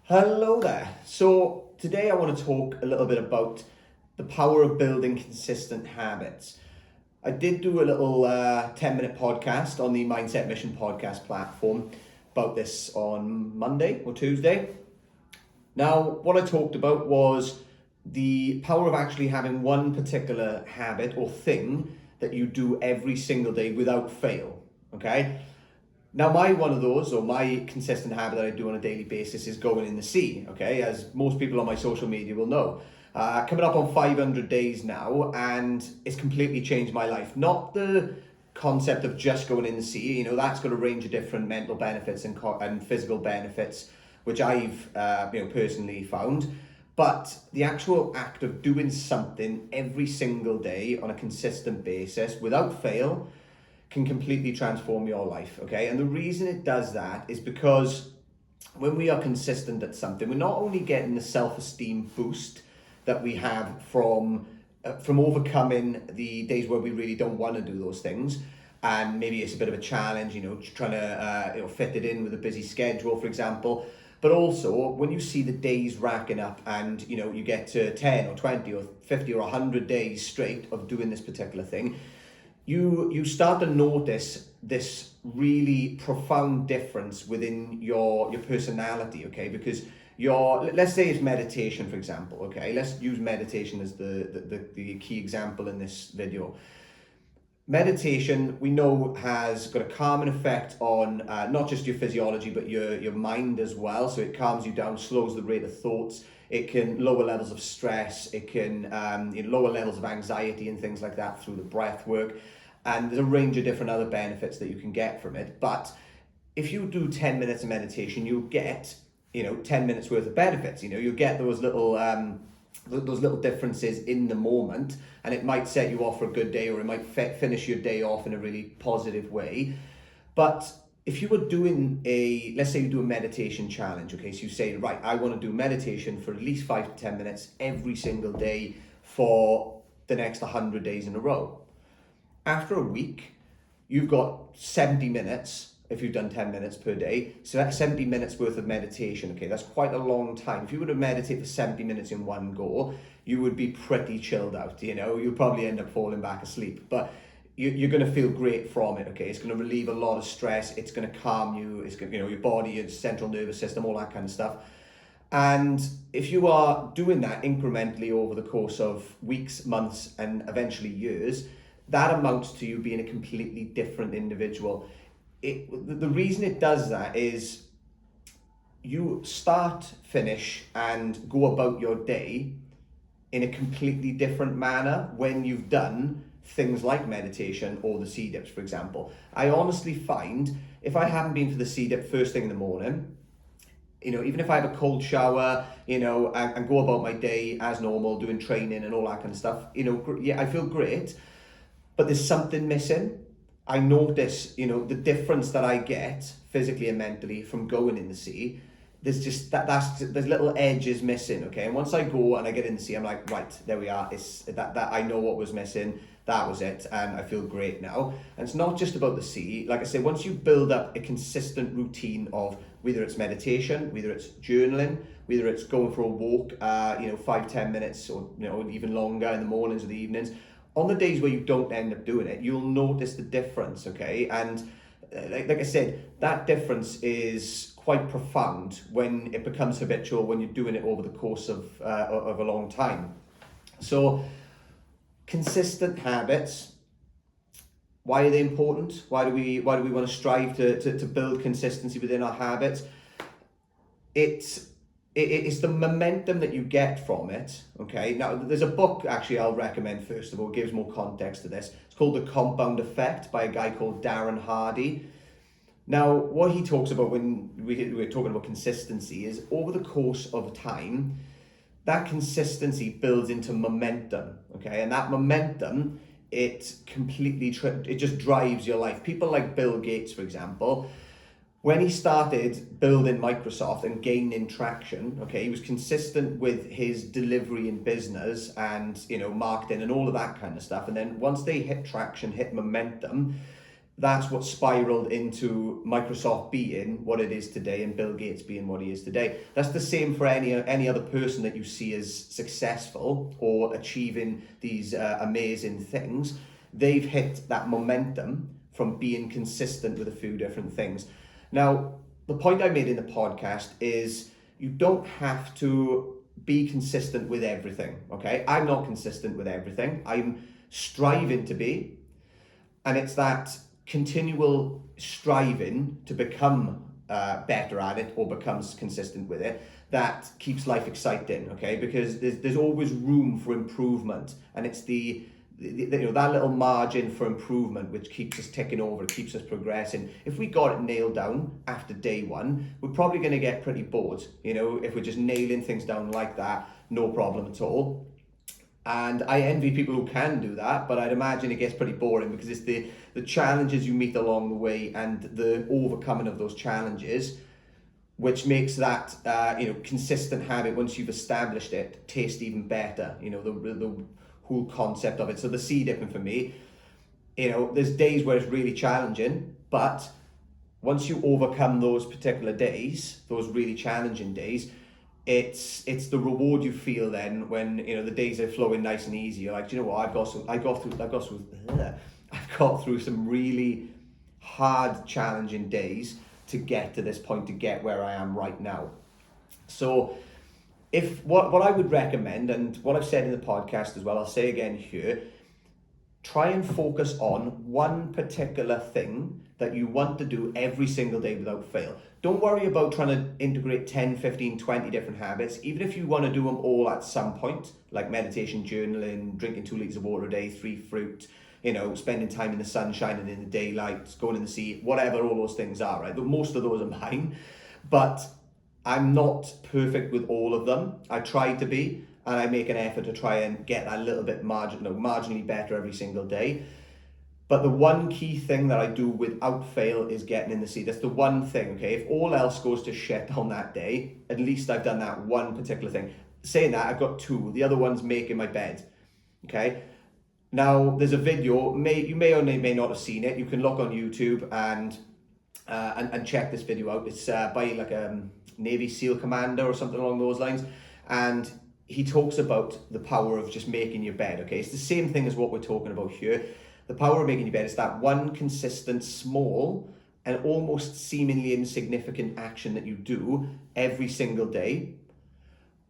Hello there. So today I want to talk a little bit about the power of building consistent habits. I did do a little 10-minute podcast on the Mindset Mission podcast platform about this on Monday or Tuesday. Now, what I talked about was the power of actually having one particular habit or thing that you do every single day without fail, okay? Now, my consistent habit that I do on a daily basis is going in the sea, okay? As most people on my social media will know. Coming up on 500 days now, and it's completely changed my life. Not the concept of just going in the sea, that's got a range of different mental benefits and physical benefits, which I've personally found. But the actual act of doing something every single day on a consistent basis without fail can completely transform your life, okay? And the reason it does that is because when we are consistent at something, we're not only getting the self-esteem boost that we have from overcoming the days where we really don't want to do those things, and maybe it's a bit of a challenge, trying to fit it in with a busy schedule, for example. But also, when you see the days racking up and, you get to 10 or 20 or 50 or 100 days straight of doing this particular thing, you start to notice this really profound difference within your personality, okay? Because let's say it's meditation, for example, okay? Let's use meditation as the key example in this video. Meditation, we know, has got a calming effect on not just your physiology, but your mind as well. So it calms you down, slows the rate of thoughts. It can lower levels of stress. It can lower levels of anxiety and things like that through the breath work. And there's a range of different other benefits that you can get from it. But if you do 10 minutes of meditation, you'll get 10 minutes worth of benefits. You'll get those little differences in the moment, and it might set you off for a good day, or it might finish your day off in a really positive way. But if you were doing let's say you do a meditation challenge, okay, so you say, right, I want to do meditation for at least 5 to 10 minutes every single day for the next 100 days in a row. After a week, you've got 70 minutes if you've done 10 minutes per day. So that's 70 minutes worth of meditation, okay? That's quite a long time. If you were to meditate for 70 minutes in one go, you would be pretty chilled out, You'll probably end up falling back asleep. But you're going to feel great from it, okay? It's going to relieve a lot of stress. It's going to calm you. It's going to, your body, your central nervous system, all that kind of stuff. And if you are doing that incrementally over the course of weeks, months, and eventually years, that amounts to you being a completely different individual. The reason it does that is you start, finish, and go about your day in a completely different manner when you've done things like meditation or the sea dips, for example. I honestly find if I haven't been for the sea dip first thing in the morning, even if I have a cold shower, and go about my day as normal, doing training and all that kind of stuff, I feel great. But there's something missing. I notice, the difference that I get physically and mentally from going in the sea. There's just there's little edges missing, okay? And once I go and I get in the sea, I'm like, right, there we are. It's that I know what was missing. That was it, and I feel great now. And it's not just about the sea. Like I say, once you build up a consistent routine of whether it's meditation, whether it's journaling, whether it's going for a walk, 5-10 minutes, or even longer in the mornings or the evenings. On the days where you don't end up doing it, you'll notice the difference, okay? And like I said, that difference is quite profound when it becomes habitual, when you're doing it over the course of a long time. So consistent habits, why are they important? Why do we want to strive to build consistency within our habits? It's the momentum that you get from it, okay? Now, there's a book, actually, I'll recommend, first of all, gives more context to this. It's called The Compound Effect by a guy called Darren Hardy. Now, what he talks about when we're talking about consistency is over the course of time, that consistency builds into momentum, okay? And that momentum, it just drives your life. People like Bill Gates, for example, when he started building Microsoft and gaining traction, okay, he was consistent with his delivery in business and, marketing and all of that kind of stuff. And then once they hit traction, hit momentum, that's what spiraled into Microsoft being what it is today and Bill Gates being what he is today. That's the same for any other person that you see as successful or achieving these amazing things. They've hit that momentum from being consistent with a few different things. Now, the point I made in the podcast is you don't have to be consistent with everything, okay? I'm not consistent with everything. I'm striving to be, and it's that continual striving to become better at it or becomes consistent with it that keeps life exciting, okay? Because there's always room for improvement, and it's the that little margin for improvement which keeps us ticking over, keeps us progressing. If we got it nailed down after day one, we're probably going to get pretty bored. If we're just nailing things down like that, no problem at all. And I envy people who can do that, but I'd imagine it gets pretty boring because it's the challenges you meet along the way and the overcoming of those challenges which makes that consistent habit, once you've established it, taste even better. The whole concept of it. So the sea dipping for me, there's days where it's really challenging, but once you overcome those particular days, those really challenging days, it's the reward you feel then when the days are flowing nice and easy. You're like, do you know what, I've got through some really hard, challenging days to get to this point, to get where I am right now. So if what I would recommend, and what I've said in the podcast as well, I'll say again here, try and focus on one particular thing that you want to do every single day without fail. Don't worry about trying to integrate 10, 15, 20 different habits. Even if you want to do them all at some point, like meditation, journaling, drinking 2 litres of water a day, 3 fruit, spending time in the sunshine and in the daylight, going in the sea, whatever all those things are, right? Most of those are mine, but I'm not perfect with all of them. I try to be, and I make an effort to try and get a little bit marginally better every single day. But the one key thing that I do without fail is getting in the sea. That's the one thing, okay? If all else goes to shit on that day, at least I've done that one particular thing. Saying that, I've got 2. The other one's making my bed, okay? Now, there's a video, you may or may not have seen it. You can look on YouTube and check this video out. It's by like a Navy SEAL commander or something along those lines. And he talks about the power of just making your bed, okay? It's the same thing as what we're talking about here. The power of making your bed is that one consistent, small, and almost seemingly insignificant action that you do every single day.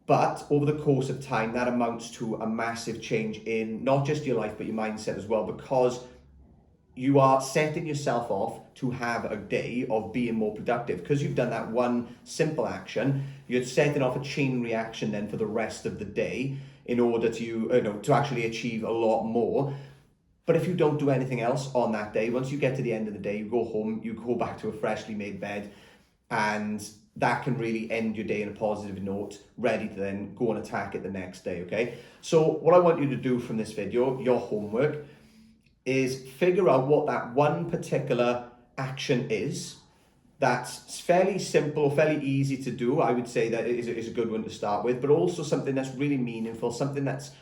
But over the course of time, that amounts to a massive change in not just your life, but your mindset as well, because you are setting yourself off to have a day of being more productive. Because you've done that one simple action, you're setting off a chain reaction then for the rest of the day in order to actually achieve a lot more. But if you don't do anything else on that day, once you get to the end of the day, you go home, you go back to a freshly made bed, and that can really end your day on a positive note, ready to then go and attack it the next day, okay? So what I want you to do from this video, your homework, is figure out what that one particular action is that's fairly simple, fairly easy to do. I would say that is a good one to start with, but also something that's really meaningful, something that's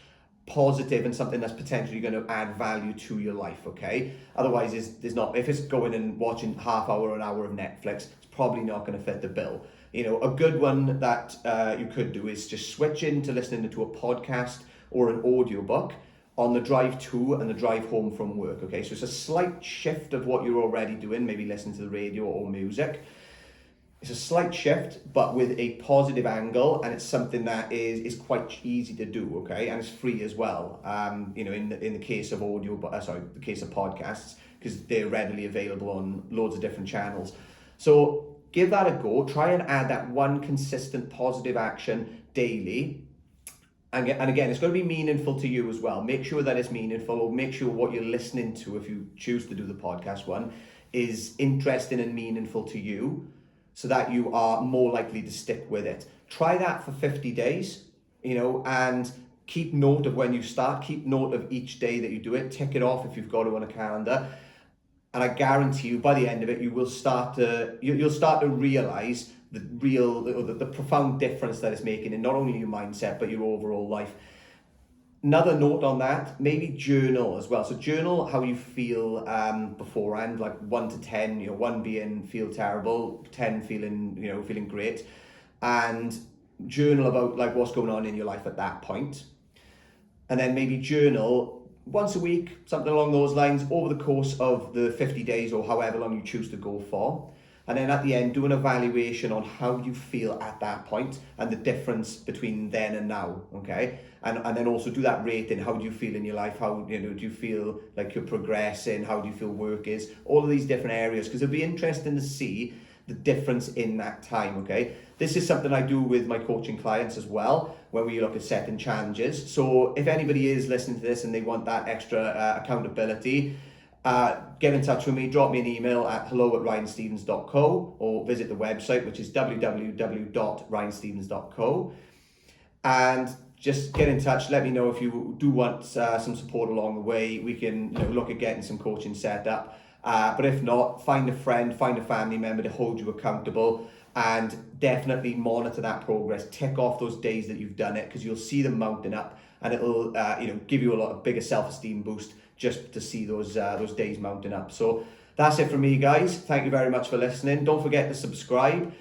positive, and something that's potentially going to add value to your life, okay? Otherwise, there's not, if it's going and watching half hour or an hour of Netflix, it's probably not going to fit the bill. A good one that you could do is just switch into listening to a podcast or an audiobook on the drive to and the drive home from work, okay? So it's a slight shift of what you're already doing, maybe listening to the radio or music. It's a slight shift, but with a positive angle, and it's something that is quite easy to do, okay? And it's free as well. In the case of the case of podcasts, because they're readily available on loads of different channels. So give that a go. Try and add that one consistent positive action daily. And again, it's going to be meaningful to you as well. Make sure that it's meaningful, or make sure what you're listening to, if you choose to do the podcast one, is interesting and meaningful to you, so that you are more likely to stick with it. Try that for 50 days, and keep note of when you start, keep note of each day that you do it, tick it off if you've got it on a calendar. And I guarantee you, by the end of it, you'll start to realize the profound difference that it's making in not only your mindset, but your overall life. Another note on that, maybe journal as well. So journal how you feel beforehand, like 1 to 10, 1 being feel terrible, 10 feeling, feeling great. And journal about like what's going on in your life at that point. And then maybe journal once a week, something along those lines, over the course of the 50 days or however long you choose to go for. And then at the end, do an evaluation on how you feel at that point and the difference between then and now, okay? And then also do that rating. How do you feel in your life? How do you feel like you're progressing? How do you feel work is? All of these different areas, because it'll be interesting to see the difference in that time, okay? This is something I do with my coaching clients as well, when we look at setting challenges. So if anybody is listening to this and they want that extra accountability, get in touch with me, drop me an email at hello@ryanstevens.co or visit the website, which is www.ryanstevens.co, and just get in touch. Let me know if you do want some support along the way. We can look at getting some coaching set up. But if not, find a friend, find a family member to hold you accountable, and definitely monitor that progress. Tick off those days that you've done it, because you'll see them mounting up, and it'll give you a lot of bigger self-esteem boost just to see those days mounting up. So that's it from me, guys. Thank you very much for listening. Don't forget to subscribe,